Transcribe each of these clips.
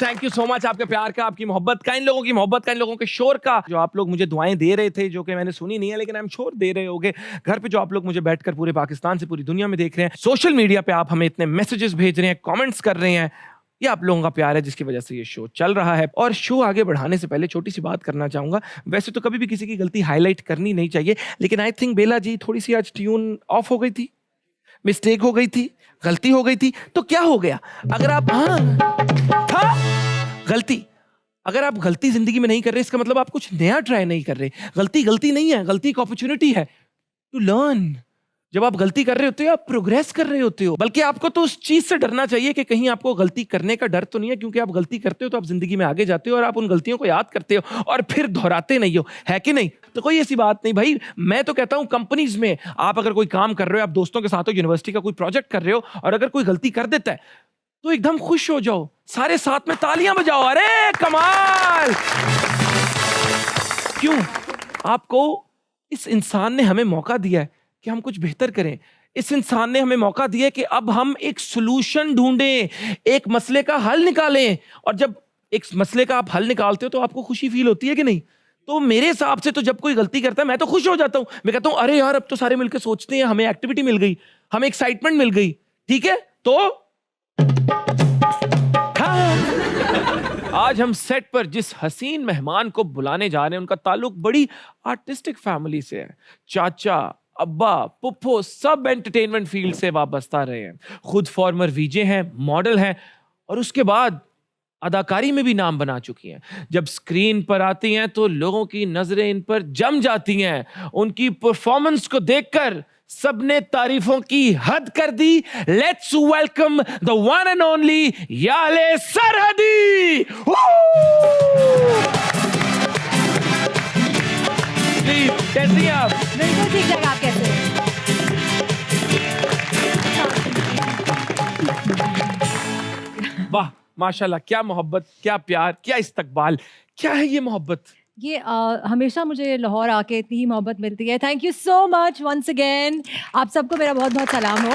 Thank you so much आपके प्यार का, आपकी मोहब्बत का, इन लोगों की मोहब्बत का, इन लोगों के शोर का, जो आप लोग मुझे दुआएं दे रहे थे, जो कि मैंने सुनी नहीं है, लेकिन आई एम श्योर दे रहे होगे। घर पे जो आप लोग मुझे बैठकर पूरे पाकिस्तान से पूरी दुनिया में देख रहे हैं, सोशल मीडिया पे आप हमें इतने मैसेजेस भेज रहे हैं, कमेंट्स कर रहे हैं, ये आप लोगों का प्यार है जिसकी वजह से ये शो चल रहा है। और शो आगे बढ़ाने से पहले छोटी सी बात करना चाहूंगा। वैसे तो कभी भी किसी की गलती हाईलाइट करनी नहीं चाहिए, लेकिन आई थिंक बेला जी थोड़ी सी आज ट्यून ऑफ हो गई थी, मिस्टेक हो गई थी, गलती हो गई थी। तो क्या हो गया अगर आप गलती, अगर आप गलती जिंदगी में नहीं कर रहे, इसका मतलब आप कुछ नया ट्राई नहीं कर रहे। गलती गलती नहीं है, गलती एक अपॉर्चुनिटी है टू लर्न। जब आप गलती कर रहे होते हो आप प्रोग्रेस कर रहे होते हो, बल्कि आपको तो उस चीज से डरना चाहिए कि कहीं आपको गलती करने का डर तो नहीं है, क्योंकि आप गलती करते हो तो आप जिंदगी में आगे जाते हो और आप उन गलतियों को याद करते हो और फिर दोहराते नहीं हो, है कि नहीं? तो कोई ऐसी बात नहीं भाई। मैं तो कहता हूं कंपनीज में आप अगर कोई काम कर रहे हो, आप दोस्तों के साथ हो, यूनिवर्सिटी का कोई प्रोजेक्ट कर रहे हो, और अगर कोई गलती कर देता है तो एकदम खुश हो जाओ, सारे साथ में तालियां बजाओ, अरे कमाल। क्यों? आपको इस इंसान ने हमें मौका दिया है कि हम कुछ बेहतर करें। इस इंसान ने हमें मौका दिया है कि अब हम एक सॉल्यूशन ढूंढें, एक मसले का हल निकालें। और जब एक मसले का आप हल निकालते हो तो आपको खुशी फील होती है कि नहीं? तो मेरे हिसाब से तो जब कोई गलती करता है मैं तो खुश हो जाता हूं। मैं कहता हूं अरे यार अब तो सारे मिलकर सोचते हैं, हमें एक्टिविटी मिल गई, हमें एक्साइटमेंट मिल गई। ठीक है, तो आज हम सेट पर जिस हसीन मेहमान को बुलाने जा रहे हैं उनका ताल्लुक बड़ी आर्टिस्टिक फैमिली से है। चाचा, अब्बा, पुप्पो सब एंटरटेनमेंट फील्ड से वाबस्ता रहे हैं। खुद फॉर्मर वीजे हैं, मॉडल हैं, और उसके बाद अदाकारी में भी नाम बना चुकी हैं। जब स्क्रीन पर आती हैं तो लोगों की नजरें इन पर जम जाती हैं। उनकी परफॉर्मेंस को देखकर सबने तारीफों की हद कर दी। Let's welcome the one and only याले सरहदी। प्लीज, कैसी हैं आप? बिल्कुल ठीक ठाक, आप कैसे हैं? वाह माशाल्लाह, क्या मोहब्बत, क्या प्यार, क्या इस्तकबाल, क्या है ये मोहब्बत? ये हमेशा मुझे लाहौर आके इतनी ही मोहब्बत मिलती है। Thank you so much once again. आप सबको मेरा बहुत बहुत सलाम हो।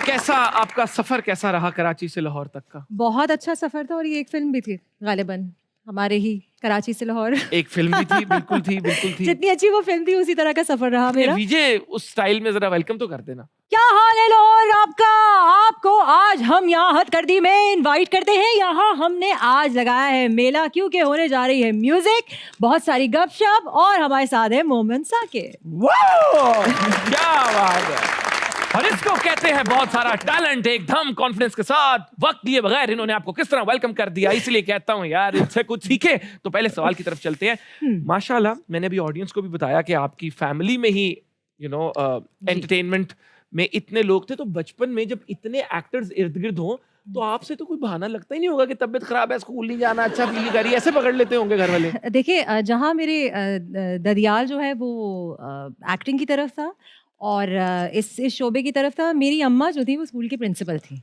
कैसा आपका सफर कैसा रहा कराची से लाहौर तक का? बहुत अच्छा सफर था, और ये एक फिल्म भी थी गालिबन हमारे ही कराची से लाहौर। एक फिल्म भी थी, बिल्कुल थी, बिल्कुल थी। जितनी अच्छी वो फिल्म थी उसी तरह का सफर रहा मेरा। विजय उस स्टाइल में जरा वेलकम तो कर देना। क्या हाल है लाहौर आपका? आपको आज हम यहाँ हथकरदी में इनवाइट करते हैं। यहाँ हमने आज लगाया है मेला, क्योंकि होने जा रही है म्यूजिक, बहुत सारी गपशप, और हमारे साथ है मोमिन साकिर। वाह क्या बात है। और इसको कहते हैं बहुत सारा टैलेंट, एकदम कॉन्फिडेंस के साथ, वक्त दिए बगैर इन्होंने आपको किस तरह वेलकम कर दिया। इसलिए कहता हूं यार इनसे कुछ सीखे। तो पहले सवाल की तरफ चलते हैं। माशाल्लाह, मैंने अभी ऑडियंस को भी बताया कि आपकी फैमिली में ही एंटरटेनमेंट में इतने लोग थे, तो बचपन में जब इतने एक्टर्स इर्द गिर्द हों तो आपसे तो कोई बहाना लगता ही नहीं होगा कि तबीयत खराब है, स्कूल नहीं जाना, अच्छा फील कर रही है, ऐसे पकड़ लेते होंगे घर वाले? देखिए, जहाँ मेरे ददियाल जो है वो एक्टिंग की तरफ था, और इस शोबे की तरफ था। मेरी अम्मा जो थी वो स्कूल की प्रिंसिपल थी,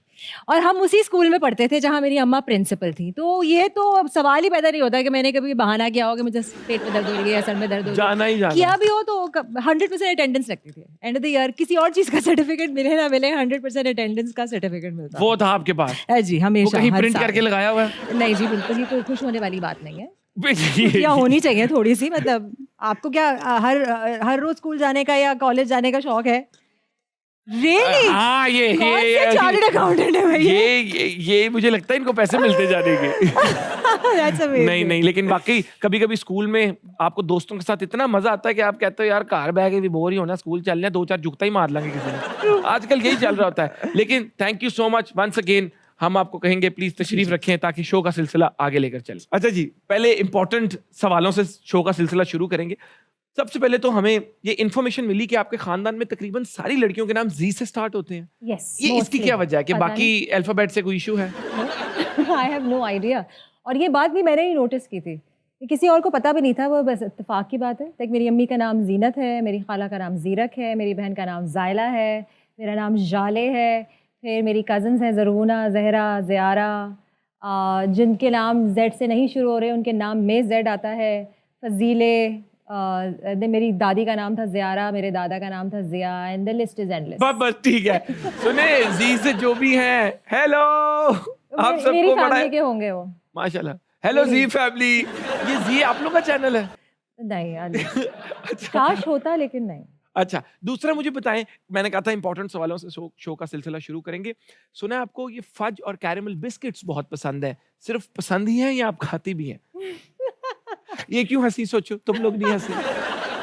और हम उसी स्कूल में पढ़ते थे जहाँ मेरी अम्मा प्रिंसिपल थी। तो ये तो अब सवाल ही पैदा नहीं होता कि मैंने कभी बहाना किया हो कि मुझे पेट में दर्द हो रही है, सर में दर्द हो रही है। जाना ही जाना। किया भी हो तो 100% अटेंडेंस लगती थी। एंड ऑफ द ईयर किसी और चीज़ का सर्टिफिकेट मिले ना मिले, 100% अटेंडेंस का सर्टिफिकेट मिलता। वो था आपके पास? जी, हमेशा। कहीं प्रिंट करके लगाया हुआ है? नहीं जी, बिल्कुल ये कोई खुश होने वाली बात नहीं है। क्या होनी चाहिए थोड़ी सी, मतलब आपको क्या हर रोज स्कूल जाने का या कॉलेज जाने का शौक है? Really? हाँ, ये चार्टर्ड अकाउंटेंट है भैया। ये मुझे लगता है इनको पैसे मिलते जाने के। That's amazing. नहीं लेकिन वाकई कभी कभी स्कूल में आपको दोस्तों के साथ इतना मजा आता है कि आप कहते हो यार घर बैठ के भी बोर ही होना, स्कूल चलने 2-4 जुगता ही मार लेंगे किसी ने। आजकल यही चल रहा होता है। लेकिन thank you so much once again. हम आपको कहेंगे प्लीज तशरीफ रखें ताकि शो का सिलसिला आगे लेकर चले। अच्छा जी, पहले इंपॉर्टेंट सवालों से शो का सिलसिला शुरू करेंगे। सबसे पहले तो हमें ये इन्फॉर्मेशन मिली कि आपके खानदान में तकरीबन सारी लड़कियों के नाम जी से स्टार्ट होते हैं। Yes, ये इसकी क्या वजह है कि बाकी अल्फाबेट से कोई इशू है? I have no idea. और ये बात भी मैंने ही नोटिस की थी, किसी और को पता भी नहीं था, वो बस इत्तेफाक की बात है। लाइक मेरी अम्मी का नाम जीनत है, मेरी खाला का नाम जीरक है, मेरी बहन का नाम जायला है, मेरा नाम जाले है, फिर मेरी कज़न्स हैं ज़रूना, जहरा, ज़ियारा, जिनके नाम जेड से नहीं शुरू हो रहे उनके नाम में जेड आता है। फजीले, मेरी दादी का नाम था ज़ियारा, मेरे दादा का नाम था Zia, and the list is endless. बस ठीक है। सुने, जी से जो भी है, हेलो आप सबको मेरी बड़ा फैमिली के होंगे वो। माशाल्लाह। हेलो जी फैमिली, ये जी आप लोग का चैनल है? नहीं यार, अच्छा काश होता लेकिन नहीं। अच्छा, दूसरा मुझे बताएं, मैंने कहा था इंपॉर्टेंट सवालों से शो का सिलसिला शुरू करेंगे। सुना है आपको ये फज और कैरेमल बिस्किट्स बहुत पसंद है, सिर्फ पसंद ही है या आप खाती भी हैं? ये क्यों हंसी, सोचो तुम लोग नहीं हंसी।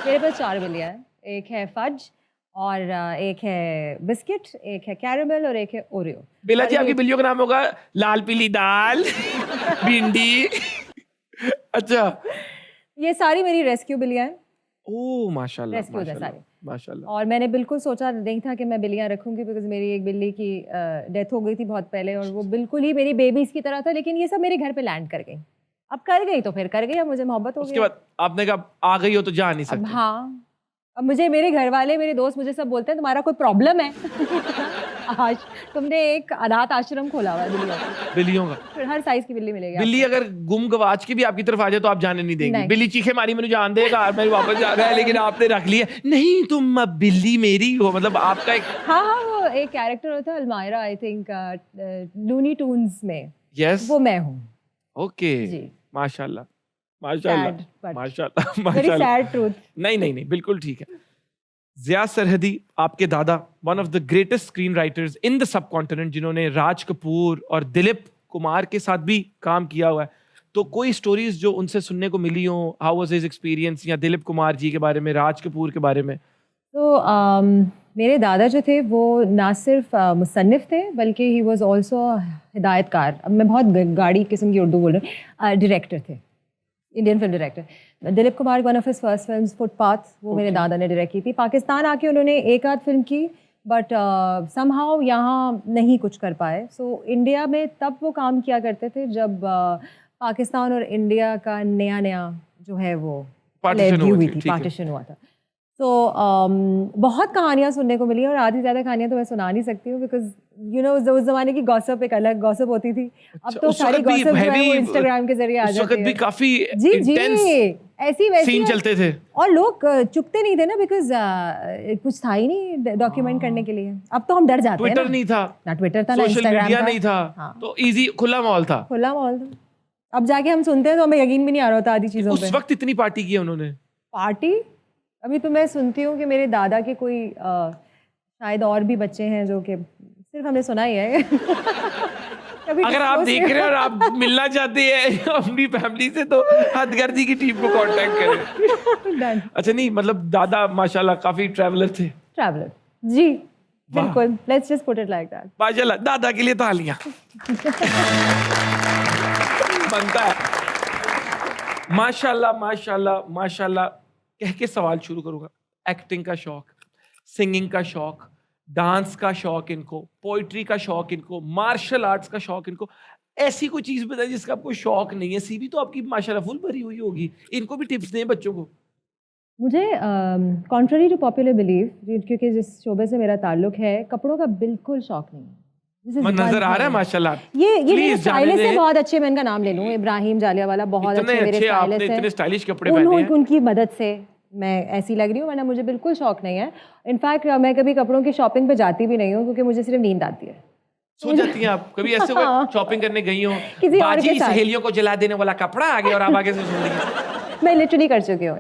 मेरे पास 4 बिल्लियाँ हैं, एक है फज और एक है बिस्किट, एक है कैरेमल और एक है ओरियो। बिला जी और आपकी ये बिल्लियों का नाम होगा लाल पीली दाल, भिंडी। अच्छा, ये सारी मेरी रेस्क्यू बिल्लियाँ हैं, ओह माशाल्लाह रेस्क्यू है माशाल्लाह सारे। माशाल्लाह। और मैंने बिल्कुल सोचा नहीं था कि मैं बिल्लियाँ रखूँगी, बिकॉज़ मेरी एक बिल्ली की डेथ हो गई थी बहुत पहले और वो बिल्कुल ही मेरी बेबीज़ की तरह था, लेकिन ये सब मेरे घर पे लैंड कर गई। अब कर गई तो फिर कर गई, अब मुझे मोहब्बत हो उसके गई। बाद आपने कहा आ गई हो तो जा नहीं अब सकते। हाँ, अब मुझे मेरे घर वाले, मेरे दोस्त मुझे सब बोलते हैं तुम्हारा कोई प्रॉब्लम है? आज तुमने एक अनाथ आश्रम खोला हुआ है बिल्लियों का। बिल्लियों का, फिर हर साइज़ की बिल्ली मिलेगी बिल्ली आपको। अगर गुम गवाच के भी आपकी तरफ आ जाए तो आप जाने नहीं देंगी। नहीं। बिल्ली चीखे मारी मैंने जान देगा, मैं वापस जा रहा है, लेकिन आपने रख लिया नहीं, तुम अब बिल्ली मेरी हो, मतलब आपका एक हाँ, हाँ, वो एक कैरेक्टर होता है अलमायरा, आई थिंक लूनी ट्यून्स में, यस वो मैं हूँ। ओके जी। माशाल्लाह माशाल्लाह Sad, but माशाल्लाह वेरी माशाल्लाह। Sad truth. नहीं नहीं नहीं, बिल्कुल ठीक है। ज़िया सरहदी, आपके दादा, one of the greatest screen writers in the sub continent, जिन्होंने राज कपूर और दिलीप कुमार के साथ भी काम किया हुआ है, तो कोई स्टोरीज जो उनसे सुनने को मिली हो, हाउ वाज हिज एक्सपीरियंस, या दिलीप कुमार जी के बारे में, राज कपूर के बारे में? तो मेरे दादा जो थे वो ना सिर्फ मुसन्निफ थे, बल्कि ही वाज आल्सो हिदायतकार। अब मैं बहुत गाड़ी किस्म की उर्दू बोल रही हूँ। डायरेक्टर थे, Indian film director. Dilip Kumar, one of his first films footpath, वो मेरे दादा ने डायरेक्ट की थी। पाकिस्तान आके उन्होंने एक आध फिल्म की, बट समहाउ यहाँ नहीं कुछ कर पाए। सो इंडिया में तब वो काम किया करते थे जब पाकिस्तान और इंडिया का नया नया जो है वो Partition हुई हुई थी, थी, ठीक है। पार्टीशन हुआ था। तो बहुत कहानियाँ सुनने को मिली, और आधी ज़्यादा कहानियाँ तो मैं सुना नहीं सकती हूँ, बिकॉज यू नो उस ज़माने की गॉसिप एक अलग गॉसिप होती थी। अब तो उस सारी वक्त भी गॉसिप जो है वो heavy, इंस्टाग्राम के जरिए आ उस जाती वक्त भी है। काफी जी जी, इंटेंस ऐसी वैसी सीन चलते थे। और लोग चुकते नहीं थे ना, बिकॉज कुछ था ही नहीं डॉक्यूमेंट करने के लिए। अब तो हम डर जाते हैं ट्विटर ना। नहीं था, ना ट्विटर था, ना सोशल इंस्टाग्राम मीडिया था। नहीं था, हाँ। तो इजी खुला माहौल था। खुला माहौल था। अब जाके हम सुनते हैं तो हमें यकीन भी नहीं आ रहा होता आधी चीज़ों पे। उस वक्त इतनी पार्टी की है उन्होंने। पार्टी, अभी तो मैं सुनती हूँ कि मेरे दादा के कोई शायद और भी बच्चे हैं जो कि सिर्फ हमने सुना ही है। कभी अगर आप disclose देख रहे हैं और आप मिलना चाहते हैं अपनी फैमिली से, तो हदगर्दी की टीम को कांटेक्ट करें। Done. अच्छा, नहीं मतलब दादा माशाल्लाह काफी ट्रैवलर थे। ट्रैवलर, जी वाह। बिल्कुल, let's just put it like that. माशाल्लाह, दादा के लिए तालियां। बनता है। माशाल्लाह माशाल्लाह माशाल्लाह। कह के सवाल शुरू करूंगा। एक्टिंग का शौक, सिंगिंग का शौक, डांस का शौक इनको, पोइट्री का शौक इनको, मार्शल आर्ट्स का शौक इनको, ऐसी कोई चीज बताइए जिसका आपको शौक नहीं है। सीवी तो आपकी माशाल्लाह फुल भरी हुई होगी, इनको भी टिप्स दें बच्चों को। मुझे कॉन्ट्ररी टू पॉपुलर बिलीव, क्योंकि जिस शोबे से मेरा ताल्लुक है, कपड़ों का बिल्कुल शौक नहीं है। This is मन one नजर आ रहा है thing. माशाल्लाह। ये मेरे Please जाने स्टाइलिस्ट से दें। बहुत अच्छे, मैं इनका नाम ले लूँ, इब्राहिम जालियावाला, बहुत इतने अच्छे मेरे अच्छे आपने स्टाइलिस्ट इतने हैं। स्टाइलिश कपड़े पहने हैं। उनकी मदद से मैं ऐसी लग रही हूँ, वरना मुझे बिल्कुल शौक नहीं है। इनफैक्ट मैं कभी कपड़ों की शॉपिंग पे जाती भी नहीं हूँ, क्योंकि मुझे सिर्फ नींद आती है। सो जाती हैं आप? कभी ऐसे हुआ हाँ। शॉपिंग करने गई हो, किसी और बाजी के साथ। सहेलियों को जला देने वाला कपड़ा आ गया और आप आगे से सुन रही मैं लिटरली कर चुकी हूँ।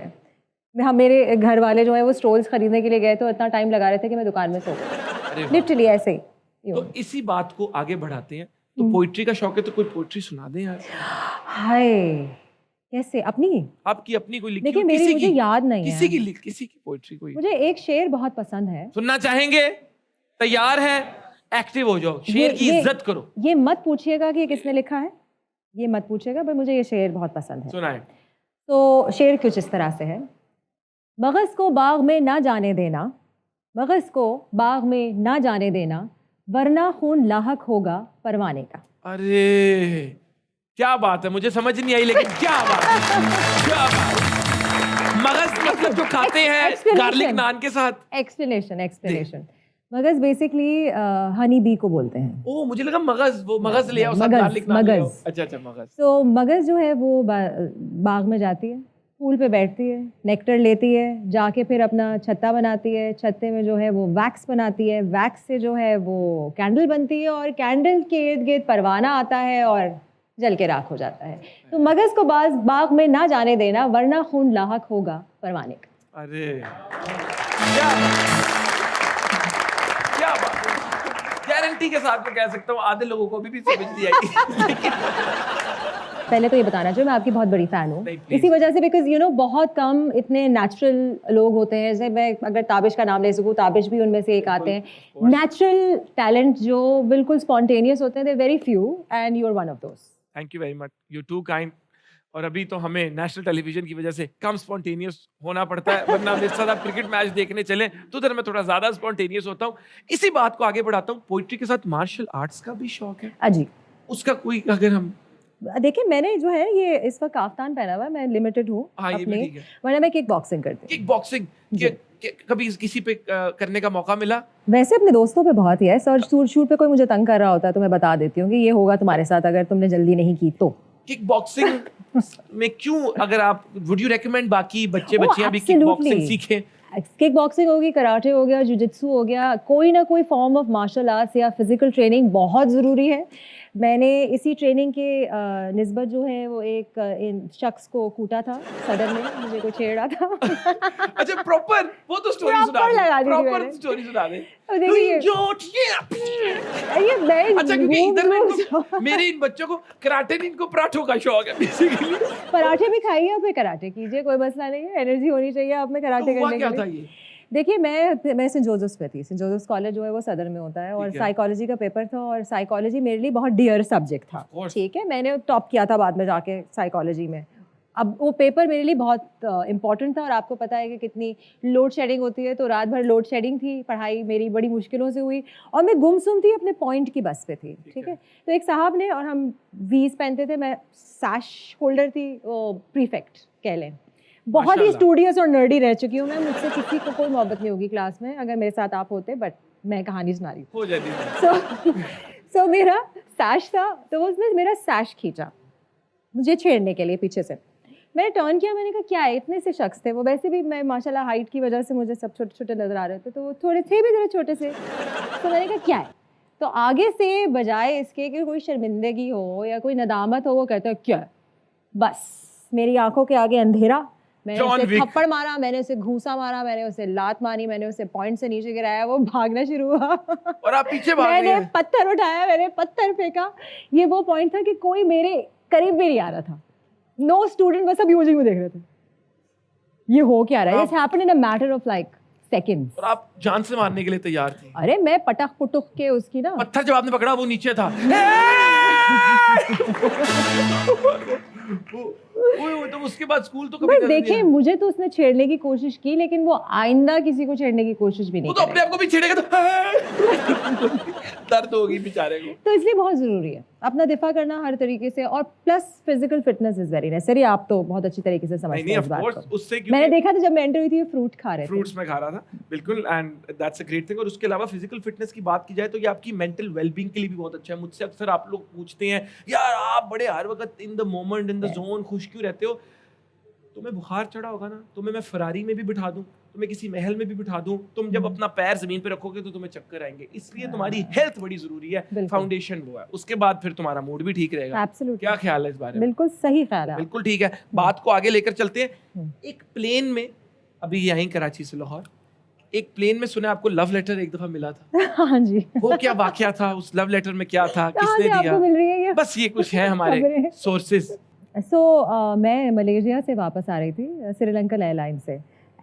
हम मेरे घर वाले जो है वो स्टोल्स खरीदने के लिए गए तो इतना टाइम लगा रहे थे कि मैं दुकान में सो गई, लिटरली ऐसे ही। तो इसी बात को आगे बढ़ाते हैं। तो पोइट्री का शौक है तो कोई पोइट्री सुना दें यार। हाय, कैसे? अपनी? आपकी अपनी कोई लिखी देखिए हो, मेरी, किसी मुझे की, याद नहीं किसी है। की किसी की पोइट्री कोई मुझे एक शेर बहुत पसंद है। सुनना चाहेंगे? तैयार है? एक्टिव हो जाओ, शेर की इज्जत करो। ये मत पूछिएगा कि ये किसने लिखा है, ये मत पूछिएगा, पर मुझे ये शेर बहुत पसंद है। सुनाए। तो शेर कुछ इस तरह से है। मगज़ को बाग में ना जाने देना, मगज़ को बाग में ना जाने देना, वरना खून लाहक होगा परवाने का। अरे क्या बात है, मुझे समझ नहीं आई, लेकिन क्या बात है, क्या बात है। मगज मतलब जो खाते हैं गार्लिक नान के साथ। एक्सप्लेनेशन। मगज़ बेसिकली हनी बी को बोलते हैं। ओ, मुझे लगा मगज, वो मगज ले आओ साथ गार्लिक नान ले आओ। अच्छा अच्छा, मगज। तो मगज़ जो है वो बाग में जाती है, पूल पे बैठती है, नेक्टर लेती है, जाके फिर अपना छत्ता बनाती है, छत्ते में जो है वो वैक्स बनाती है, वैक्स से जो है वो कैंडल बनती है और कैंडल के इर्द गिर्द परवाना आता है और जल के राख हो जाता है। तो मगज को बाग में ना जाने देना वरना खून लाहक होगा परवाने का। अरे क्या क्या बात है, गारंटी के साथ मैं कह सकता हूँ आधे लोगों को भी समझ नहीं आई। पहले तो ये बताना चाहिए मैं आपकी बहुत बड़ी फ़ैन हूँ, नहीं, please। इसी वजह से बिकॉज यू नो बहुत कम इतने नेचुरल लोग होते हैं। जैसे मैं अगर ताबिश का नाम ले सकूँ, ताबिश भी उनमें से एक आते हैं। नेचुरल टैलेंट जो बिल्कुल स्पॉन्टेनियस होते हैं, they very few and you are one of those. Thank you very much, you to kind. और अभी तो हमें नेशनल टेलीविजन की वजह से कम स्पॉन्टेनियस होना पड़ता है, वरना मेरे साथ आप क्रिकेट मैच देखने चले तो उधर मैं थोड़ा ज्यादा स्पॉन्टेनियस होता हूँ। इसी बात को आगे बढ़ाता हूँ, पोइट्री के साथ मार्शल आर्ट्स का भी शौक है? अजी उसका कोई अगर हम देखिए, मैंने जो है ये इस वक्त काफ्तान पहना हुआ है, मैं लिमिटेड हूँ हाँ, ये भी अपने, ठीक है। वरना मैं किक बॉक्सिंग करती हूँ। किक बॉक्सिंग कभी किसी पे करने का मौका मिला? वैसे अपने दोस्तों पे बहुत ही है, सर शूट पे कोई मुझे तंग कर रहा होता है तो मैं बता देती हूँ कि ये होगा तुम्हारे साथ अगर तुमने जल्दी नहीं की तो। किक बॉक्सिंग में क्यों, अगर आप वुड यू रेकमेंड बाकी बच्चियां भी किक बॉक्सिंग सीखें? किक बॉक्सिंग होगी, कराटे हो गया, जुजित्सु हो गया, कोई ना कोई फॉर्म ऑफ मार्शल आर्ट्स या फिजिकल ट्रेनिंग बहुत ज़रूरी है। मैंने इसी ट्रेनिंग के निस्बत जो है वो एक शख्स को कूटा था सदर में, मुझे कोई छेड़ रहा था। अच्छा प्रॉपर, वो तो स्टोरी सुना दे, प्रॉपर स्टोरी सुना दे। देखिए ये मैं अच्छा, क्योंकि इधर में मेरे इन बच्चों को कराटे नहीं, इनको पराठों का शौक है बेसिकली। पराठे भी खाइए और फिर कराटे कीजिए, कोई मसला नहीं है, एनर्जी होनी चाहिए आप में कराटे करने के लिए। क्या था ये? देखिए मैं सेंट जोसेफ्स पे थी। सेंट जोसेफ्स कॉलेज जो है वो सदर में होता है और साइकोलॉजी का पेपर था और साइकोलॉजी मेरे लिए बहुत डियर सब्जेक्ट था, ठीक है। मैंने टॉप किया था बाद में जाके साइकोलॉजी में। अब वो पेपर मेरे लिए बहुत इंपॉर्टेंट था और आपको पता है कि कितनी लोड शेडिंग होती है, तो रात भर लोड शेडिंग थी, पढ़ाई मेरी बड़ी मुश्किलों से हुई और मैं गुमसुम थी, अपने पॉइंट की बस पे थी, ठीक है। तो एक साहब ने, और हम वीज पहनते थे, मैं सैश होल्डर थी, प्रीफेक्ट कह लें। बहुत ही स्टूडियस और नर्डी रह चुकी हूँ मैं, मुझसे किसी को कोई मोहब्बत नहीं होगी क्लास में अगर मेरे साथ आप होते, बट मैं कहानी सुना रही हो जाती। सो मेरा सैश था, तो उसने मेरा सैश खींचा मुझे छेड़ने के लिए पीछे से। मैंने टर्न किया, मैंने कहा क्या है, इतने से शख्स थे वो, वैसे भी मैं माशाल्लाह हाइट की वजह से मुझे सब छोटे छोटे नजर आ रहे थे, तो वो थोड़े थे भी जरा छोटे से। तो मैंने कहा क्या है, तो आगे से बजाय इसके कि कोई शर्मिंदगी हो या कोई नदामत हो, वो कहते हैं क्या है। बस मेरी आंखों के आगे अंधेरा, मैंने उसे थप्पड़ मारा, मैंने उसे घूसा मारा, मैंने उसे लात मारी, मैंने उसे पॉइंट से नीचे गिराया, वो भागना शुरू हुआ और आप पीछे भाग रहे हैं। मैंने पत्थर उठाया, मैंने पत्थर फेंका। ये वो पॉइंट था कि कोई मेरे करीब भी नहीं आ रहा था, नो स्टूडेंट, बस सब यूं देख रहे थे ये हो क्या रहा है। It's happened in a matter of like seconds. और आप जान से मारने के लिए तैयार थी? अरे मैं पटक पुटुक के उसकी ना, पत्थर जब आपने पकड़ा वो नीचे था। तो उसके बाद स्कूल तो कभी देखिए, मुझे तो उसने छेड़ने की कोशिश की, लेकिन वो आइंदा किसी को छेड़ने की कोशिश भी नहीं वो तो अपने आप को भी छेड़ेगा तो दर्द होगी बेचारे को। तो इसलिए बहुत जरूरी है अपना दिफा करना हर तरीके से, और plus physical fitness is very necessary. आप तो बहुत अच्छी तरीके से समझते हैं इस बात को। उससे मैंने देखा था जब मैं एंटर हुई थी, फ्रूट खा रहे थे, फ्रूट्स में खा रहा था, बिल्कुल, and that's a great thing. और उसके अलावा फिजिकल फिटनेस की बात की जाए तो ये आपकी मेंटल वेलबींग के लिए भी बहुत अच्छा है। मुझसे अक्सर आप लोग पूछते हैं, यार आप बड़े हर वक्त in the moment, in the zone, खुश क्यों रहते हो? तुम्हें बुखार चढ़ा होगा ना, तुम्हें मैं फरारी में भी बिठा दूं, तुम्हें किसी महल में भी बिठा दूं, तुम जब अपना पैर जमीन पे रखोगे तो तुम्हें चक्कर आएंगे। इसलिए तुम्हारी हेल्थ बड़ी जरूरी है, फाउंडेशन वो है, उसके बाद फिर तुम्हारा मूड भी ठीक रहेगा। Absolutely. क्या ख्याल है इस बारे में? बिल्कुल सही ख्याल है, बिल्कुल ठीक है। बात को आगे लेकर चलते हैं। एक प्लेन में, अभी यहीं कराची से लाहौर, एक प्लेन में सुना आपको लव लेटर एक दफा मिला था। हाँ जी। वो क्या वाकया था, उस लव लेटर में क्या था, किसने दिया? मिल रही है ये? बस ये कुछ है हमारे सोर्सेज। मैं मलेशिया से वापस आ रही थी श्रीलंकन एयरलाइन से,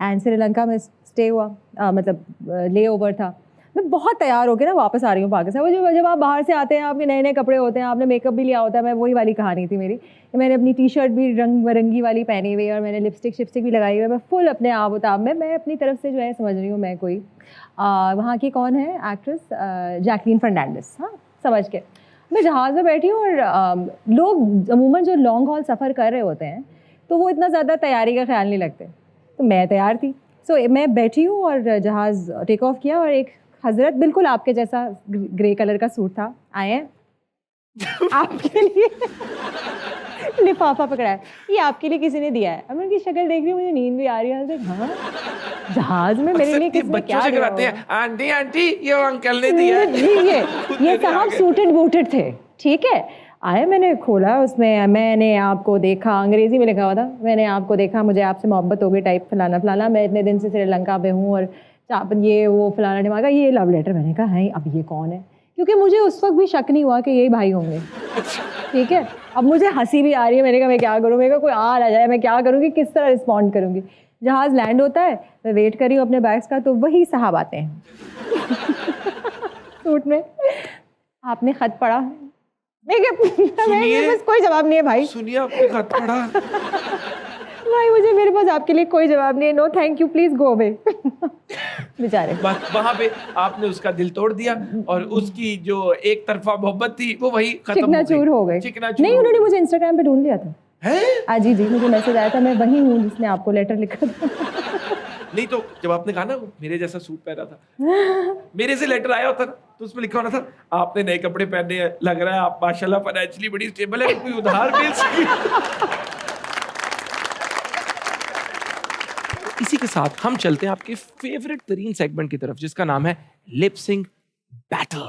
एंड श्रीलंका में स्टे हुआ, मतलब ले ओवर था। मैं बहुत तैयार होकर ना वापस आ रही हूँ पाकिस्तान। वो जब आप बाहर से आते हैं, आपके नए नए कपड़े होते हैं, आपने मेकअप भी लिया होता है, मैं वही वाली कहानी थी मेरी। मैंने अपनी टी शर्ट भी रंग बिरंगी वाली पहनी हुई और मैंने लिपस्टिक भी लगाई हुई है, मैं फुल अपने आप उताब में, मैं अपनी तरफ से जो है समझ रही हूँ मैं कोई वहाँ की कौन है एक्ट्रेस, जैकलीन फर्नांडिस, हाँ समझ के। मैं जहाज़ में बैठी हूँ और लोग अमूमन जो लॉन्ग हॉल सफ़र कर रहे होते हैं तो वो इतना ज़्यादा तैयारी का ख्याल नहीं लगते, तो मैं तैयार थी। मैं बैठी हूँ और जहाज़ टेक ऑफ किया और एक हज़रत बिल्कुल आपके जैसा ग्रे कलर का सूट था, आए हैं आपके लिए लिफाफा पकड़ा है, ये आपके लिए किसी ने दिया है। अब मैं उनकी शक्ल देख रही हूँ, मुझे नींद भी आ रही है। हाँ, जहाज में मेरे लिए किसने क्या बच्चों से दिया कराते होगा? हैं, आंटी आंटी ये वो अंकल ने दिया है। ये साहब सूटेड बूटेड थे, ठीक है। आए, मैंने खोला, उसमें मैंने आपको देखा, अंग्रेजी में लिखा हुआ था, मैंने आपको देखा, मुझे आपसे मोहब्बत हो गई टाइप, फलाना फलाना, मैं इतने दिन से श्रीलंका पे हूँ और ये वो फलाना ढिमाका, ये लव लेटर। मैंने कहा है अब ये कौन है, क्योंकि मुझे उस वक्त भी शक नहीं हुआ कि यही भाई होंगे, ठीक है। अब मुझे हंसी भी आ रही है, मैंने कहा मैं क्या करूँ, मेरे को कोई आ जाए, मैं क्या करूँगी, किस तरह रिस्पॉन्ड करूँगी। जहाज़ लैंड होता है, मैं वेट कर रही हूँ अपने बैग्स का, तो वही साहब आते हैं सूट में। आपने खत पढ़ा? मेरे पास कोई जवाब नहीं है भाई। सुनिए, आपने खत पढ़ा? भाई मुझे, मेरे पास आपके लिए कोई जवाब नहीं है, no thank you, please go away. बेचारे। बस वहां पे आपने उसका दिल तोड़ दिया और उसकी जो एक तरफा मोहब्बत थी वो वही खत्म चिकनाचूर हो गई। चिकनाचूर नहीं, उन्होंने मुझे इंस्टाग्राम पे ढूंढ लिया था। है? जी जी, मुझे मैसेज आया था, मैं वही हूँ जिसने आपको लेटर लिखा था। नहीं तो जब आपने कहा ना मेरे जैसा सूट पहना था, मेरे से लेटर आया होता ना तो उसमें लिखा होना था आपने नए कपड़े पहने हैं, लग रहा है आप माशाल्लाह फाइनेंशियली बड़ी स्टेबल है, कोई उधार मिल सके। इसी के साथ हम चलते हैं आपके फेवरेट तरीन सेगमेंट की तरफ, जिसका नाम है लिप सिंक बैटल।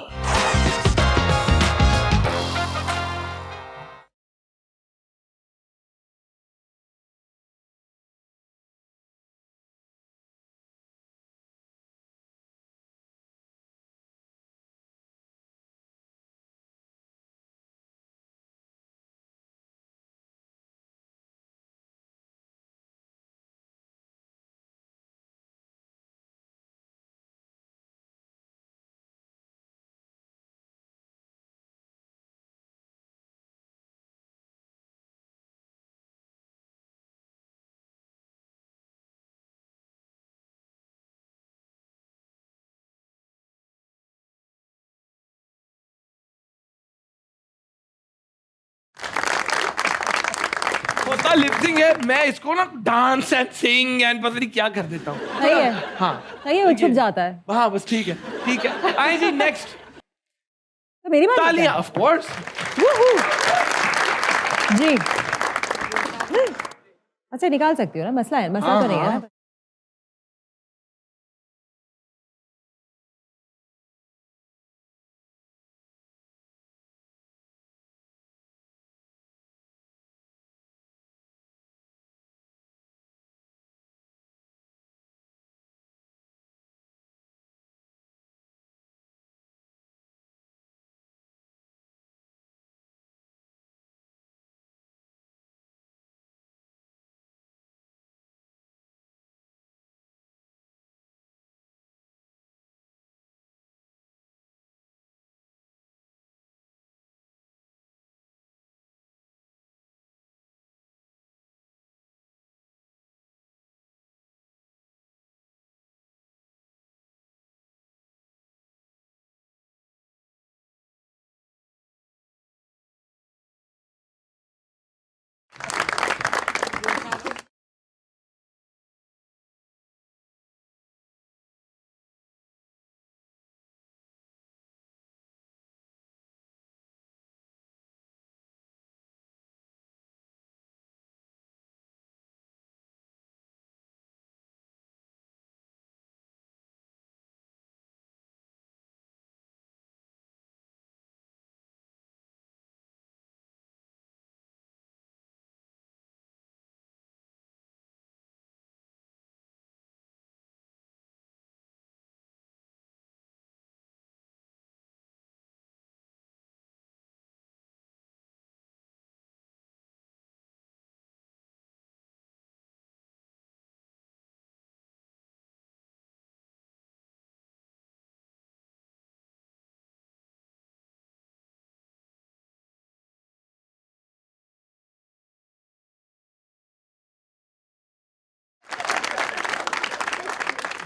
होता लिपसिंग है, मैं इसको ना डांस एंड सिंग एंड पता नहीं क्या कर देता हूँ। सही है, हाँ सही है, वो छुप जाता है। हाँ बस ठीक है, ठीक है। आइए जी नेक्स्ट। तो मेरी बात तालियां ऑफ कोर्स। जी। अच्छा, निकाल सकती हो ना, मसला है, मसला तो नहीं है ना।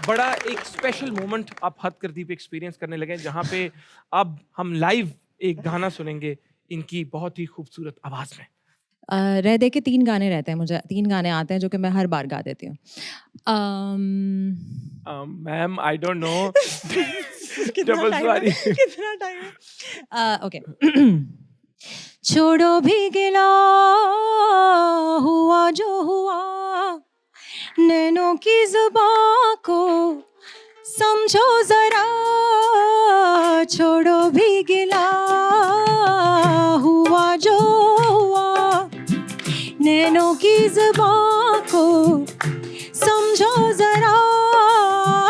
बड़ा एक स्पेशल मोमेंट आप हद कर दी पे एक्सपीरियंस करने लगे, जहाँ पे अब हम लाइव एक गाना सुनेंगे इनकी बहुत ही खूबसूरत आवाज में। रह दे के 3 गाने रहते हैं, मुझे 3 गाने आते हैं जो कि मैं हर बार गा देती हूँ। Ma'am I don't know. कितना टाइम है? ओके। छोड़ो भी गिला हुआ जो हुआ, नैनों की जुबां को समझो जरा, छोड़ो भी गिला हुआ जो हुआ, नैनों की जुबां को समझो जरा,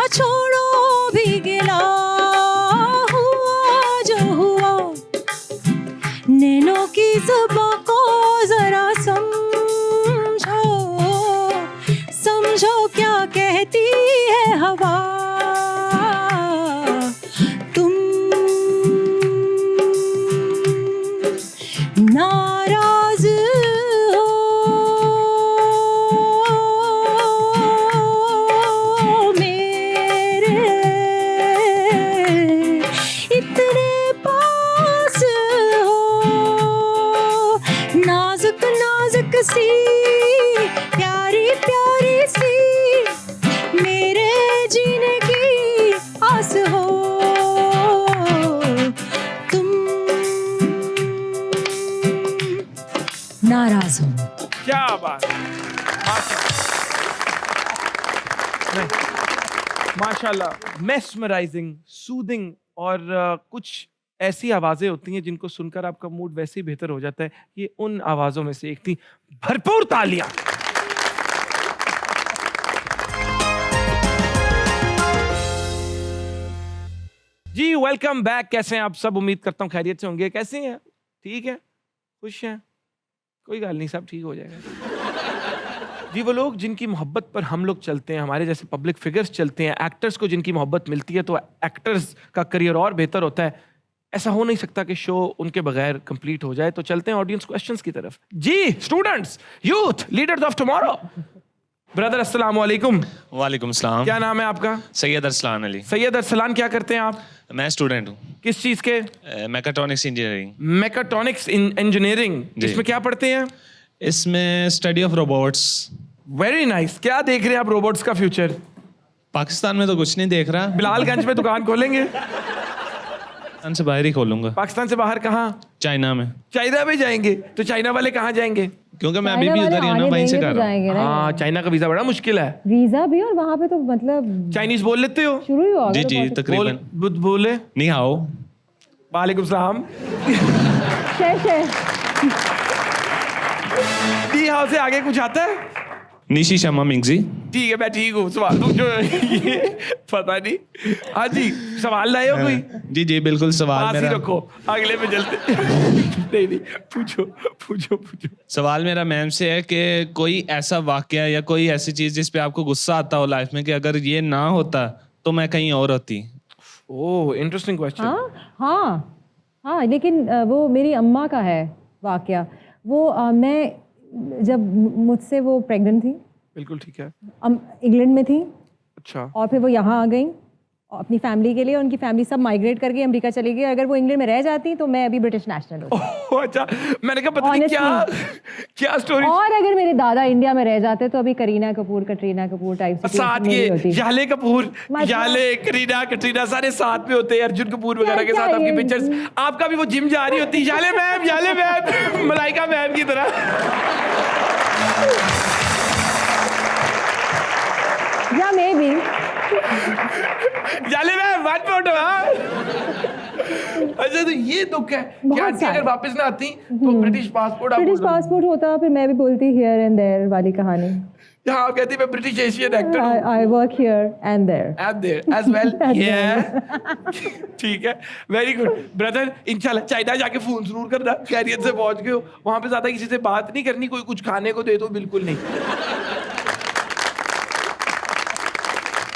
छोड़ो भी गिला हुआ जो हुआ, नैनों की जुबां को जरा समझो, समझो क्या कहती है हवा, तुम नाराज हो मेरे इतने पास हो, नाजुक नाजुक सी प्यारी प्यारी सी मेरे जीने की आस हो, तुम नाराज हो। क्या बात, माशाल्लाह, मेस्मराइजिंग, सूदिंग, और कुछ ऐसी आवाजें होती हैं जिनको सुनकर आपका मूड वैसे ही बेहतर हो जाता है। ये उन आवाजों में से एक थी। भरपूर तालियां। जी वेलकम बैक। कैसे हैं आप सब? उम्मीद करता हूँ खैरियत से होंगे। कैसे हैं? ठीक है, खुश हैं? कोई गल नहीं, सब ठीक हो जाएगा। जी वो लोग जिनकी मोहब्बत पर हम लोग चलते हैं, हमारे जैसे पब्लिक फिगर्स चलते हैं, एक्टर्स को जिनकी मोहब्बत मिलती है तो एक्टर्स का करियर और बेहतर होता है। ऐसा हो नहीं सकता कि शो उनके बगैर कंप्लीट हो जाए। तो चलते हैं ऑडियंस क्वेश्चंस की तरफ। जी students, youth, leaders of tomorrow, brother अस्सलाम वालेकुम। वालेकुम सलाम। क्या नाम है आपका? सैयद अरसलान अली। सैयद अरसलान, क्या करते हैं आप? मैं स्टूडेंट हूँ। किस चीज के? Mechatronics engineering. Mechatronics engineering. जी। इसमें क्या पढ़ते हैं? इसमें study of robots. Very nice. क्या देख रहे हैं आप रोबोट्स का फ्यूचर? पाकिस्तान में तो कुछ नहीं देख रहा, बिलालगंज में दुकान खोलेंगे? पाकिस्तान से बाहर ही खोलूंगा। पाकिस्तान से बाहर कहाँ? चाइना में। चाइना में जाएंगे? तो चाइना वाले कहाँ जाएंगे? क्योंकि मैं अभी भी उधर ही हूँ ना, वहीं से कर रहा हूँ। हाँ, चाइना का वीजा बड़ा मुश्किल है। वीजा भी, और वहाँ पे तो मतलब चाइनीज बोल लेते हो? शुरू ही होगा। जी जी तकरीबन। बोले नहीं आओ। वालेकुम सलाम। नी हाउ से आगे कुछ आता है? निशी शर्मा मिंगजी। ठीक है, मैं ठीक हूँ। सवाल जो ये पता नहीं। हाँ जी, सवाल लाए हो कोई? जी जी बिल्कुल। सवाल पास ही मेरा रखो, अगले में जलते। नहीं, पूछो। सवाल मेरा मैम से है कि कोई ऐसा वाकया या कोई ऐसी चीज जिस पे आपको गुस्सा आता हो लाइफ में कि अगर ये ना होता तो मैं कहीं और होती। ओह, इंटरेस्टिंग क्वेश्चन। हाँ, लेकिन वो मेरी अम्मा का है वाकया। वो मैं जब मुझसे वो प्रेग्नेंट थी, बिल्कुल ठीक है। इंग्लैंड में थी, अच्छा। और फिर वो यहाँ आ गई अपनी फैमिली के लिए। उनकी फैमिली सब माइग्रेट करके अमेरिका चली गई। अगर वो इंग्लैंड में रह जाती तो मैं अभी ब्रिटिश नेशनल होती। ओह अच्छा, मैंने कहा पता नहीं क्या स्टोरी। और अगर मेरे दादा इंडिया में रह जाते तो अभी कटरीना कपूर टाइप साथ ये याले कपूर, याले, कटरीना सारे साथ में होते हैं। अर्जुन कपूर वगैरह के साथ आपकी पिक्चर्स। आपका भी वो जिम जा रही होती, याले मैम मलाइका मैम की तरह। या मे भी जाले में वन फोटो। अच्छा, तो ये दुख है कि आंटी अगर वापस ना आती तो ब्रिटिश पासपोर्ट होता, फिर मैं भी बोलती हियर एंड देयर वाली कहानी। हाँ, कहती मैं ब्रिटिश एशियन एक्टर हूँ। I work here and there as well. ठीक है, वेरी गुड ब्रदर। इंशाल्लाह चाइना जाके फोन जरूर करना, खैरियत से पहुंच गए हो। वहां पे ज्यादा किसी से बात नहीं करनी, कोई कुछ खाने को दे दो, बिल्कुल नहीं।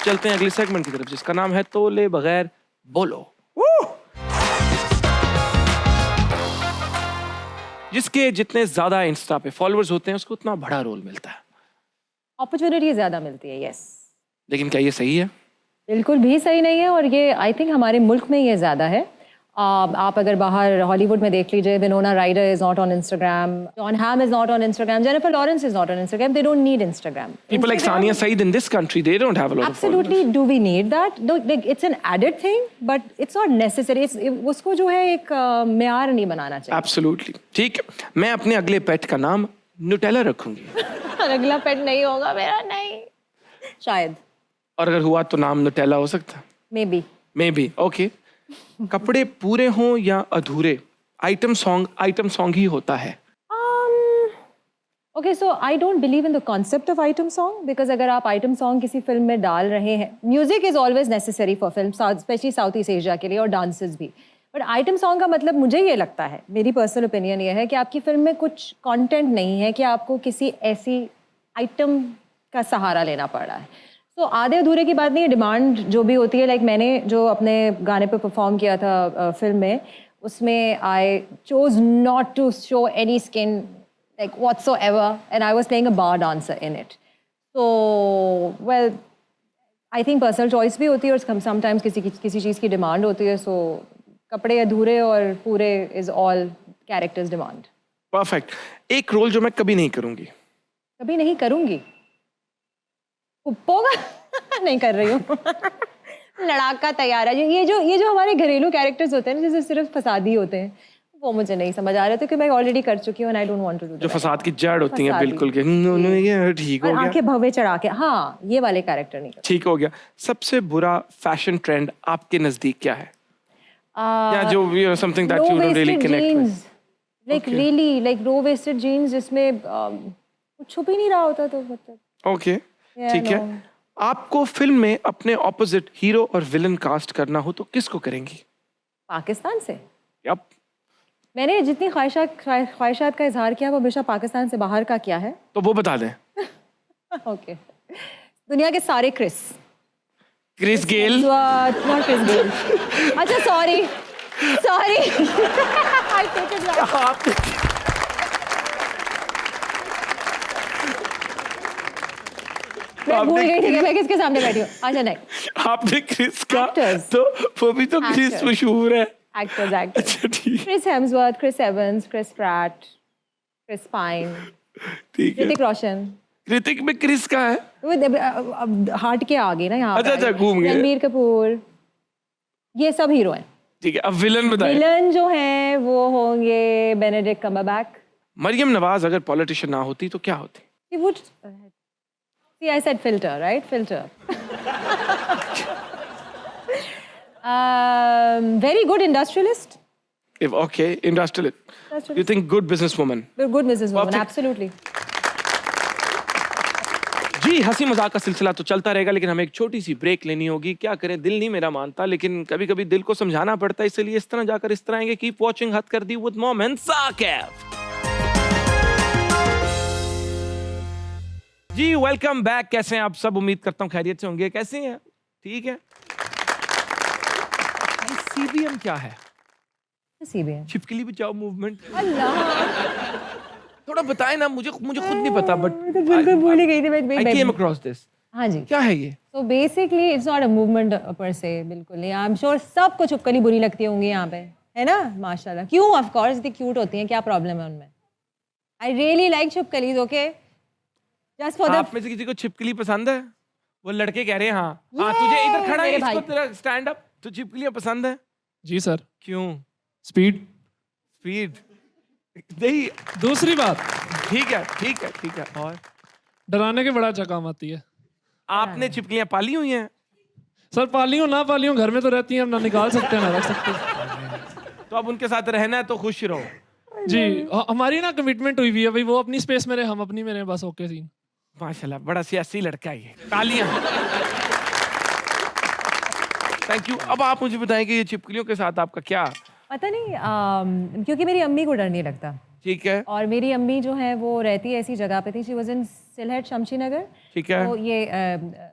चलते हैं अगले सेगमेंट की तरफ, जिसका नाम है तोले बगैर बोलो। जिसके जितने ज्यादा इंस्टा पे फॉलोअर्स होते हैं उसको उतना बड़ा रोल मिलता है, अपॉर्चुनिटी ज्यादा मिलती है। यस, लेकिन क्या ये सही है? बिल्कुल भी सही नहीं है। और ये आई थिंक हमारे मुल्क में ये ज्यादा है। आप अगर बाहर हॉलीवुड में देख लीजिए, विनोना rider is not on Instagram, John ham is not on Instagram, Jennifer Lawrence is not on Instagram, they don't need Instagram. People like Sania Saeed in this country, they don't have a lot of followers. Absolutely, do we need that? No, like, it's an added thing, but it's not necessary. उसको जो है एक म्यार नहीं बनाना चाहिए. Absolutely. ठीक है, मैं अपने अगले पेट का नाम न्यूटेला रखूंगी. अगला पेट नहीं होगा मेरा, नहीं शायद. और अगर हुआ तो नाम न्यूटेला हो सकता. May be. ओके. कपड़े पूरे हों या अधूरे, आइटम सॉन्ग ही होता है. Okay, so I don't believe in the concept of item song, because अगर आप item song किसी फिल्म में डाल रहे हैं, music is always necessary for film, especially South East Asia के लिए, और dances भी. But item song का मतलब मुझे ये लगता है, मेरी personal opinion ये है कि आपकी फिल्म में कुछ content नहीं है कि आपको किसी ऐसी item का सहारा लेना पड़ रहा है. तो आधे अधूरे की बात नहीं है, डिमांड जो भी होती है, लाइक मैंने जो अपने गाने पे परफॉर्म किया था फिल्म में, उसमें I chose not to show any skin like whatsoever, and I was playing a bar dancer in it. So well, I think personal choice भी होती है, और समटाइम्स किसी चीज़ की डिमांड होती है. सो कपड़े अधूरे और पूरे is all characters demand. Perfect. एक रोल जो मैं कभी नहीं करूंगी. कभी नहीं करूँगी. उपो का नहीं कर रही हूँ. लड़ाका तैयार है. ये जो हमारे घरेलू कैरेक्टर्स होते हैं ना, जैसे सिर्फ फसादी होते हैं, वो मुझे नहीं समझ आ रहे थे कि मैं ऑलरेडी कर चुकी हूँ, and I don't want to do. जो फसाद की जड़ होती है बिल्कुल के, ये ठीक हो गया. आंखें भवे चढ़ा के, हाँ, ये वाले कैरेक्टर नहीं. ठीक हो गया. सबसे बुरा फैशन ट्रेंड आपके नजदीक क्या है? या जो something that you don't really connect with. Like really like low waisted jeans जिसमें कुछ छुप ही नहीं रहा होता, तो मतलब. ओके, ठीक है. आपको फिल्म में अपने ऑपोजिट हीरो और विलन कास्ट करना हो तो किसको करेंगी? पाकिस्तान से. यप. मैंने जितनी ख्वाहिशात का इजहार किया वो हमेशा पाकिस्तान से बाहर का किया है. तो वो बता दें. ओके. दुनिया के सारे Chris Gayle. Not Chris Gayle. अच्छा, sorry. I take it back. मैं भूल गई थी कि मैं किसके सामने बैठी हूँ. अच्छा, नहीं. आपने क्रिस का, Actors. तो वो भी तो क्रिस Actors. मशहूर है. एक्टर्स. अच्छा, ठीक. Chris Hemsworth, Chris Evans, Chris Pratt, Chris Pine, ठीक है. ऋतिक रोशन. ऋतिक में क्रिस का है. अब हार्ट के आगे ना यहाँ. अच्छा, घूम गए. रणबीर कपूर, ये सब हीरो हैं. ठीक है. अब विलन बताइए. विलन जो हैं वो होंगे बेनेडिक्ट कम्बरबैक. मरियम नवाज अगर पॉलिटिशियन ना होती तो क्या होती? He would. See, I said filter, right? Filter. Very good industrialist. Okay, industrialist. You think good businesswoman? Good businesswoman, Perfect. absolutely. जी, हंसी मजाक का सिलसिला तो चलता रहेगा, लेकिन हमें एक छोटी सी ब्रेक लेनी होगी. क्या करें, दिल नहीं मेरा मानता, लेकिन कभी कभी दिल को समझाना पड़ता है, इसलिए इस तरह जाकर इस तरह आएंगे. कीप वॉचिंग हद कर दी with mom and Saqib. Ji, welcome back. कैसे हैं आप सब? उम्मीद करता हूँ खैरियत से होंगे. कैसे हैं? ठीक है. सीबीएम क्या है? CBN. छिपकली बचाओ मूवमेंट. अल्लाह. थोड़ा बताएं ना, मुझे खुद नहीं पता, बट मैं तो बिल्कुल भूल ही गई थी. I came across this. हाँ जी. क्या है ये? So basically it's not a movement per se, बिल्कुल नहीं. I'm sure सबको छुपकली बुरी लगती होंगी यहाँ पे, है ना? माशाल्लाह. क्यों? Of course, इतनी क्यूट होती हैं. क्या प्रॉब्लम है उनमें? I really like छुपकलीज. Okay. Just for the. आप में से किसी को छिपकली पसंद है? वो लड़के कह रहे हैं हाँ. हाँ, तुझे इधर खड़ा है, मेरे इसको भाई. तेरा स्टैंड अप. तो छिपकलियां पसंद है? जी सर. क्यों? स्पीड. नहीं. दूसरी बात, ठीक है. और डराने के बड़ा अच्छा काम आती है. आपने छिपकलियां पाली हुई हैं? सर, पाली हूँ ना पाली हूँ, घर में तो रहती हैं, ना निकाल सकते हैं ना रख सकते हैं. तो अब उनके साथ रहना है तो खुश रहो. जी, हमारी ना कमिटमेंट हुई हुई है भाई. वो अपनी स्पेस में रहे, हम अपनी में रहे, बस. Okay scene. माशाल्लाह, बड़ा सियासी लड़का है ये. तालियां. Thank you. अब आप मुझे बताएं कि ये छिपकलियों के साथ आपका क्या? पता नहीं, क्योंकि मेरी अम्मी को डर नहीं लगता. ठीक है. और मेरी अम्मी जो है वो रहती है ऐसी जगह पे थी. She was in Sylhet शमशीनगर. ठीक है. तो ये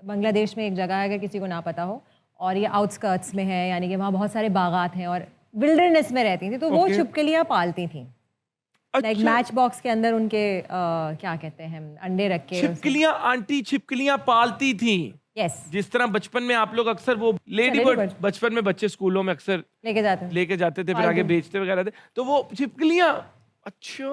बांग्लादेश में एक जगह है, अगर किसी को ना पता हो, और ये आउटस्कर्ट्स में है, यानी कि वहाँ बहुत सारे बागात हैं और विल्डरनेस में रहती थी. तो वो छिपकलियाँ पालती थी. लाइक मैच बॉक्स के अंदर उनके क्या कहते हैं, अंडे रख के. छिपकलियां, आंटी छिपकलियां पालती थी. यस, जिस तरह बचपन में आप लोग अक्सर वो लेडी Lady बर्ड bird. बचपन में बच्चे स्कूलों में अक्सर लेके जाते हैं। लेके जाते थे, फिर पालतू। आगे बेचते वगैरह थे, तो वो छिपकलियां, अच्छा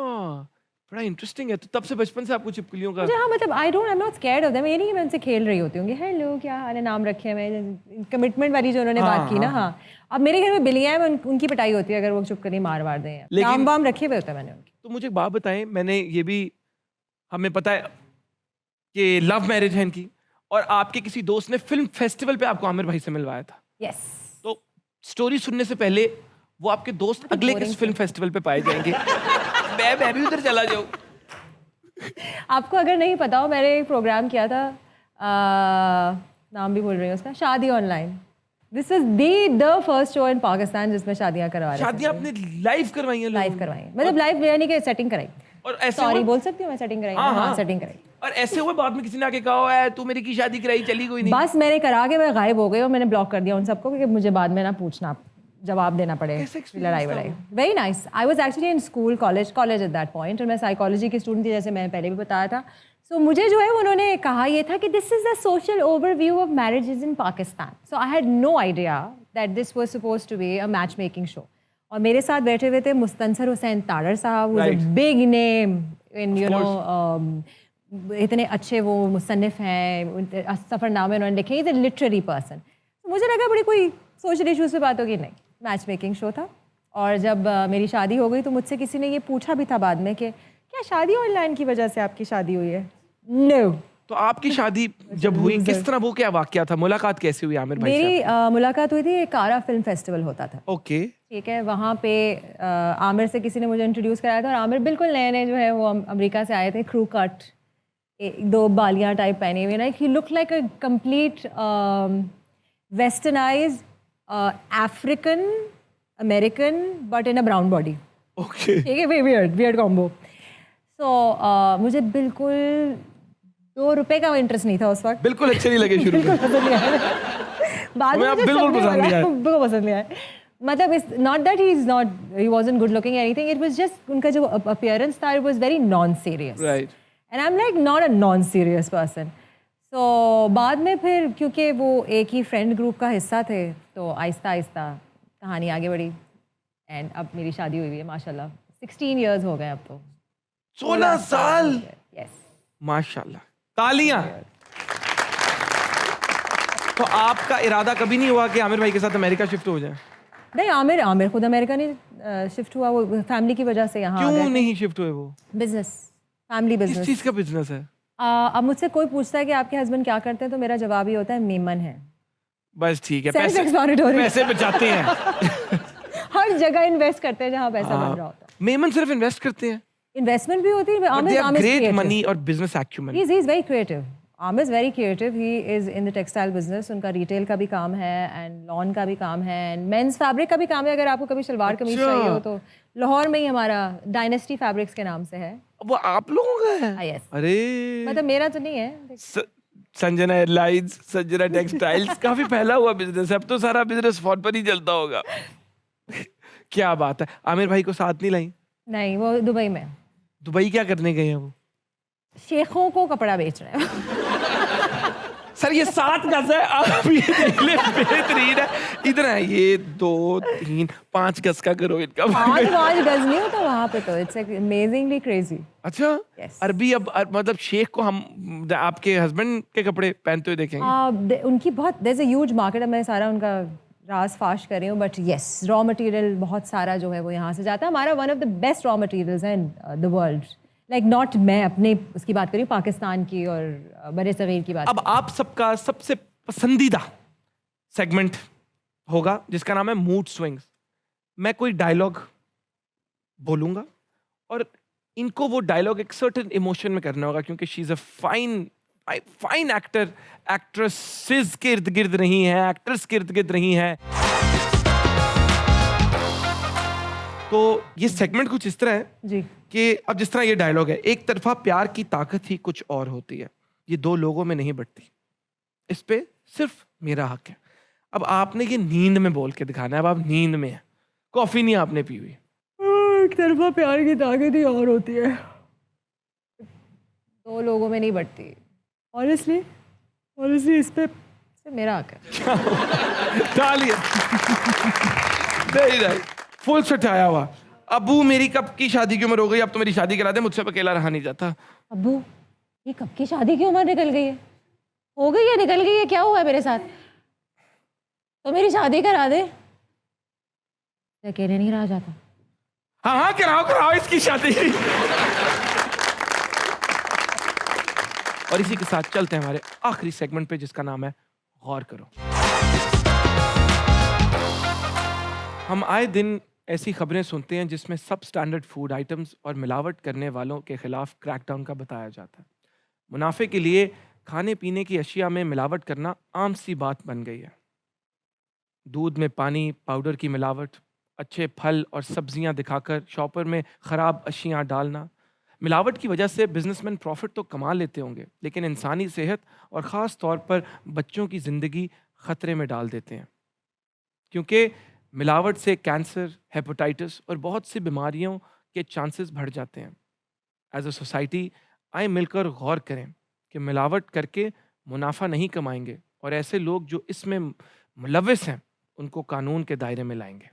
बड़ा इंटरेस्टिंग है। तो तब से बचपन से आपको छिपकलियों का मुझे हाँ मतलब I am not scared of them. ये नहीं कि मैं उनसे खेल रही होती हूँ, हेलो क्या हाल है, नाम रखे हैं, मैं कमिटमेंट वाली जो उन्होंने बात की ना। हाँ, अब मेरे घर में बिल्लियाँ हैं, मैं उनकी पिटाई होती है अगर वो चुपकली मार दें। लेकिन- नाम वाम रखे हुए होते हैं मैंने उनके। तो मुझे एक बात बताएं, मैंने ये भी हमें पता है कि लव मैरिज है इनकी, और आपके किसी दोस्त ने फिल्म फेस्टिवल पे आपको आमिर भाई से मिलवाया था। यस, तो स्टोरी सुनने से पहले वो आपके दोस्त अगले किस फिल्म फेस्टिवल पे पाए जाएंगे? मैं भी उधर चला जाऊं। आपको अगर नहीं पता हो, मैंने एक प्रोग्राम किया था, नाम भी भूल रही हूँ उसका, शादी online. This is the first show in Pakistan जिसमें शादियां करवा रहे थे। शादियां आपने लाइव करवाई हैं? लाइव करवाई, मतलब लाइव यानी कि सेटिंग कराई। और ऐसे सॉरी हुआ- बोल सकती हूँ मैं, सेटिंग कराई। हाँ, हाँ, हाँ। सेटिंग कराई। और ऐसे हुए बाद में किसी ने आके कहा है तू मेरी की शादी कराई, चली कोई नहीं? बस मैंने करा के मैं गायब हो गई और मैंने ब्लॉक कर दिया उन सबको, क्योंकि मुझे बाद में ना पूछना, जवाब देना पड़े। कैसा experience लड़ाई था वड़ाई। Very nice. I was actually in school, college at that point, और मैं साइकोलॉजी की स्टूडेंट थी, जैसे मैंने पहले भी बताया था। सो मुझे जो है उन्होंने कहा ये था कि this is the social overview of marriages in Pakistan. So I had no idea that this was supposed to be a match making show. और मेरे साथ बैठे हुए थे मुस्तनसर हुसैन तारड़ साहब, who is Right. A big name in you know, इतने अच्छे वो मुसन्निफ हैं, सफ़रनामे उन्होंने लिखे, इज अ लिटरेरी पर्सन। मुझे लगा बड़ी कोई सोशल इशूज़ पे बात होगी, नहीं, मैच मेकिंग शो था। और जब मेरी शादी हो गई तो मुझसे किसी ने ये पूछा भी था बाद में कि क्या शादी ऑनलाइन की वजह से आपकी शादी हुई है? नो। तो आपकी शादी जब हुई किस तरह, वो क्या वाकया था, मुलाकात कैसे हुई आमिर भाई से? मेरी मुलाकात हुई थी, कारा फिल्म फेस्टिवल होता था, ओके, ठीक है। वहाँ पे आमिर से किसी ने मुझे इंट्रोड्यूस कराया था, और आमिर बिल्कुल नए नए जो है वो अमेरिका से आए थे, क्रू कट, दो बालियाँ टाइप पहने हुए, like he look like a complete westernise African American but in a brown body, okay. ठीक है। Weird combo. सो मुझे बिल्कुल ₹2 का इंटरेस्ट नहीं था उस वक्त। बिल्कुल अच्छे नहीं लगे शुरू में? बिल्कुल पसंद नहीं आया। बाद में हमें आप मुझे बिल्कुल सबने पसंद नहीं बोला, आए। बिल्कुल पसंद नहीं आया। मतलब it's not that he wasn't good looking anything, it was just उनका जो अपीयरेंस था, it was very non serious, right. And I am like not a non serious person. सो बाद में फिर क्योंकि वो एक ही फ्रेंड ग्रुप का हिस्सा थे, तो आहिस्ता आहिस्ता कहानी आगे बढ़ी, एंड अब मेरी शादी हुई है माशाल्लाह। 16 इयर्स हो गए अब तो। 16 साल, यस। माशाल्लाह, तालियां। तो आपका इरादा कभी नहीं हुआ कि आमिर भाई के साथ अमेरिका शिफ्ट हो जाए? नहीं, आमिर खुद अमेरिका नहीं शिफ्ट हुआ, वो फैमिली की वजह से यहाँ आ क्यों गए। नहीं शिफ्ट हुए वो? बिजनेस, फैमिली किस बिजनेस। चीज का बिजनेस है? अब मुझसे कोई पूछता है कि आपके हस्बैंड क्या करते हैं, तो मेरा जवाब ही होता है मेमन है। बस ठीक है, Self पैसे explanatory। पैसे बचाते हैं। हर जगह इन्वेस्ट करते हैं जहाँ पैसा बन रहा होता है। मेमन सिर्फ इन्वेस्ट करते हैं? इन्वेस्टमेंट भी होती है। But they have Aamir great money और business acumen. He is very creative. Amir is very creative. He is in the textile business. उनका रिटेल का भी काम है, एंड लॉन का भी काम है, एंड मेंस फैब्रिक का भी काम है। अगर आपको कभी सलवार कमीज अच्छा। चाहिए हो तो लाहौर में ही हमारा डायनेस्टी फैब्रिक्स के नाम से है। वो आप लोगों का है? यस, अरे मतलब मेरा तो नहीं है। संजना एयरलाइंस, संजना टेक्सटाइल्स, काफी फैला हुआ बिजनेस है। अब तो सारा बिजनेस फोन पर ही चलता होगा। क्या बात है। आमिर भाई को साथ नहीं लाई? नहीं, वो दुबई में दुबई क्या करने गए हैं वो? शेखों को कपड़ा बेच रहे हैं। सर ये 7 गज है, आप ये देख ले, बेहतरीन है। इधर है ये 2 3 5 गज का करो इनका। 5 गज नहीं होता वहाँ पे, तो इट्स अमेजिंगली क्रेजी। अच्छा, Yes. अरबी अब मतलब शेख को हम आपके हस्बैंड के कपड़े पहनते हुए देखेंगे? उनकी बहुत there is a huge market. मैं सारा उनका राज फाश कर रही हूँ, बट यस, रॉ मटेरियल बहुत सारा जो है वो यहाँ से जाता है। हमारा one of the best raw materials है in the world. Like not मैं अपने उसकी बात करी, पाकिस्तान की और बड़े सगीर की बात। अब आप सबका सबसे पसंदीदा सेगमेंट होगा जिसका नाम है मूड स्विंग्स। मैं कोई डायलॉग बोलूंगा और इनको वो डायलॉग एक सर्टेन इमोशन में करना होगा, क्योंकि she is a fine actor. Actresses के इर्द गिर्द नहीं है, एक्टर्स के इर्द गिर्द नहीं है। तो ये सेगमेंट कुछ इस तरह है जी, कि अब जिस तरह ये डायलॉग है, एक तरफा प्यार की ताकत ही कुछ और होती है, ये 2 लोगों में नहीं बढ़ती, इस पे सिर्फ मेरा हक है। अब आपने ये नींद में बोल के दिखाना है। अब आप नींद में हैं, कॉफी नहीं आपने पी हुई। एक तरफा प्यार की ताकत ही और होती है, 2 लोगों में नहीं बढ़ती। ऑनेस्टली और इस पे मेरा हक है। तालियां। वेरी नाइस, फुल सेट आया हुआ। अबू मेरी कब की शादी की उम्र हो गई, अब तो मेरी शादी करा दे, मुझसे अब अकेला रहा नहीं जाता। अब्बू ये कब की शादी की उम्र निकल गई है? हो गई है, निकल गई है, क्या हुआ है मेरे साथ? तो मेरी शादी करा दे, मैं अकेले नहीं रहा जाता। हाँ हाँ, कराओ कराओ इसकी शादी। और इसी के साथ चलते हैं हमारे आखिरी सेगमेंट पे, जिसका नाम है गौर करो। हम आए दिन ऐसी खबरें सुनते हैं जिसमें सब स्टैंडर्ड फूड आइटम्स और मिलावट करने वालों के खिलाफ क्रैकडाउन का बताया जाता है। मुनाफे के लिए खाने पीने की अशिया में मिलावट करना आम सी बात बन गई है। दूध में पानी पाउडर की मिलावट, अच्छे फल और सब्जियां दिखाकर शॉपर में खराब अशियां डालना। मिलावट की वजह से बिजनेसमैन प्रॉफिट तो कमा लेते होंगे, लेकिन इंसानी सेहत और ख़ास तौर पर बच्चों की ज़िंदगी खतरे में डाल देते हैं, क्योंकि मिलावट से कैंसर, हेपेटाइटिस और बहुत सी बीमारियों के चांसेस बढ़ जाते हैं। एज अ सोसाइटी आए मिलकर गौर करें कि मिलावट करके मुनाफा नहीं कमाएंगे, और ऐसे लोग जो इसमें मुलविस हैं उनको कानून के दायरे में लाएंगे।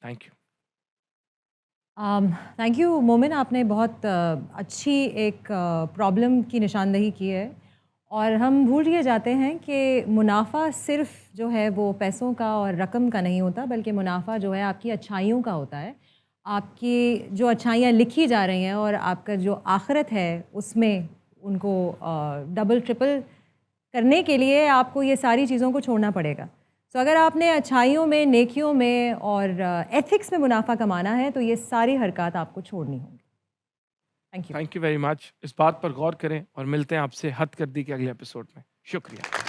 Thank you. थैंक यू मोमिन, आपने बहुत अच्छी एक प्रॉब्लम की निशानदेही की है। और हम भूल ये जाते हैं कि मुनाफा सिर्फ जो है वो पैसों का और रकम का नहीं होता, बल्कि मुनाफा जो है आपकी अच्छाइयों का होता है। आपकी जो अच्छाइयाँ लिखी जा रही हैं और आपका जो आखिरत है उसमें उनको डबल ट्रिपल करने के लिए आपको ये सारी चीज़ों को छोड़ना पड़ेगा। तो अगर आपने अच्छाइयों में, नेकियों में और एथिक्स में मुनाफा कमाना है तो ये सारी हरकत आपको छोड़नी होंगी। Thank you. Thank you very much. इस बात पर गौर करें और मिलते हैं आपसे हद कर दी के अगले एपिसोड में। शुक्रिया।